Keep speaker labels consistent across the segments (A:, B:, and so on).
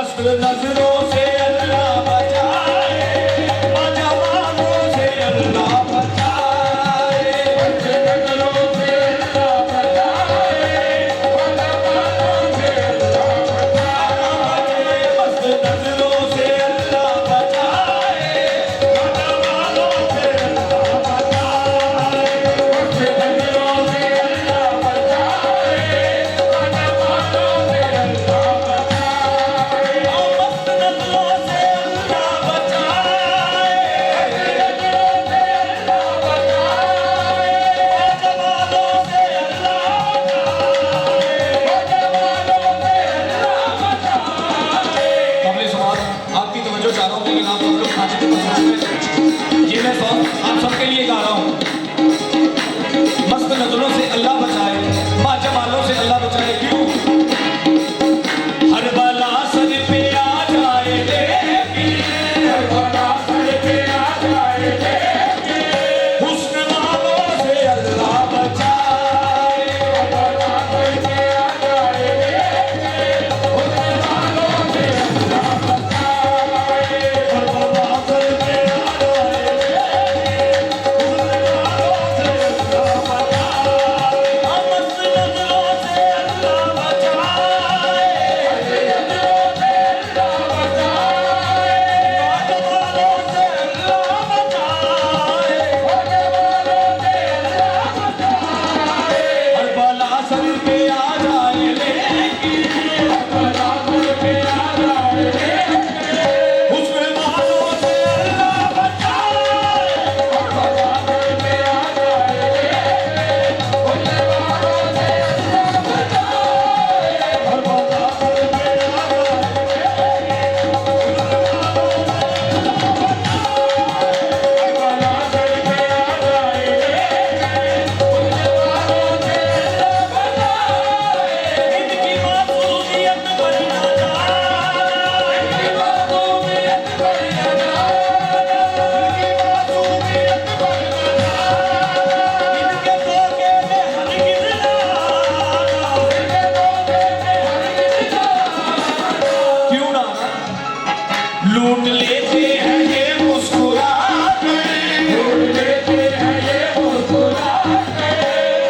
A: मस्त नजरों से अल्लाह बचाए, जमानों से अल्लाह बचाए, मस्त नजरों से अल्लाह बचाए, जमानों से अल्लाह बचाए, मस्त नजरों से अल्लाह बचाए, जमानों से अल्लाह बचाए, मस्त नजरों से अल्लाह बचाए, जमानों से अल्लाह बचाए, मस्त नजरों से अल्लाह बचाए, नजरों से अल्लाह बचाए, जमानों से अल्लाह बचाए। कमले सवाल आपकी तवज्जो चाह रहा हूँ, लेकिन आप सब लोग खाने की मसरूफ में। ये मैं सॉन्ग आप सबके लिए गा रहा हूँ। मस्त नजरों से अल्लाह बचाए, जमालों से अल्लाह बचाए। क्यों? हर बला सर पे आ जाए लेकिन, हर बला सर पे आ जाए लेकिन, हुस्न वालों से अल्लाह बचाए, हर बला सर पे आ जाए लेकिन, हुस्न वालों से अल्लाह बचाए, हर बला सर पे आ जाए लेकिन, हुस्न वालों से अल्लाह बचाए, मस्त नजरों से अल्लाह बचाए, हर बला सर पे आ जाए लेकिन, हर बला सर पे आ जाए लेकिन, हुस्न वालों से अल्लाह बचाए, हर बला सर पे आ जाए लेकिन, हुस्न वालों से अल्लाह बचाए, हर बला सर पे आ जाए इनकी मासूमियत पर ना जाए, इनकी मासूमियत पर ना जाए, इनकी मासूमियत पर ना जाए, इनके धोखे में हरगिज़ ना आना, इनके धोखे में हरगिज़ ना आना। क्यों ना आना? लूट लेते हैं ये मुस्कुराते, लूट लेते हैं ये मुस्कुराते,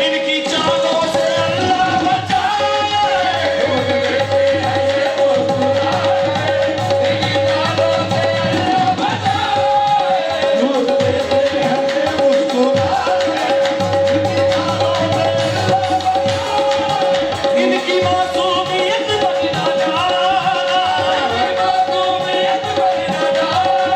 A: इनकी चालों से अल्लाह बचाए, लूट लेते हैं ये मुस्कुराते, इनकी चालों से अल्लाह बचाए, लूट लेते हैं ये मुस्कुराते, इनकी चालों से अल्लाह बचाए, इनकी मासूमियत पर ना जाए, इनकी मासूमियत पर ना जाए,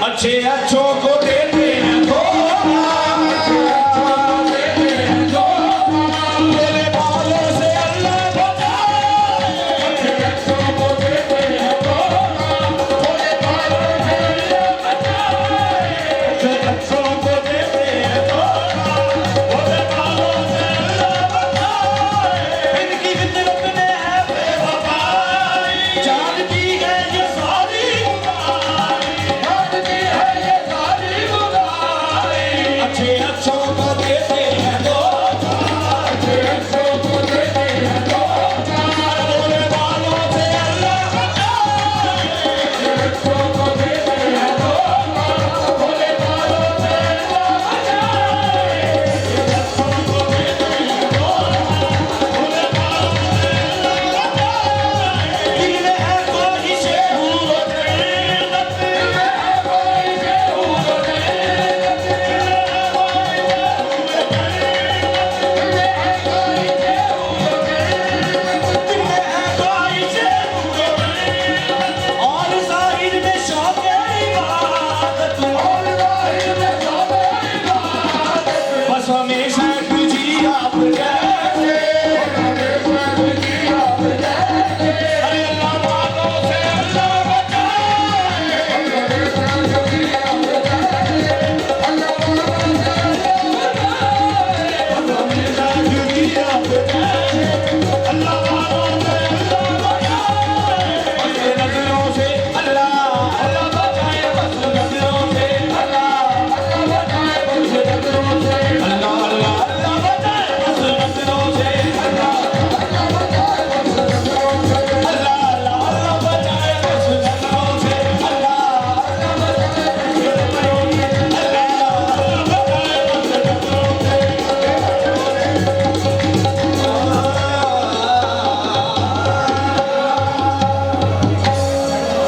A: अच्छे अच्छों को देते हैं थोड़ा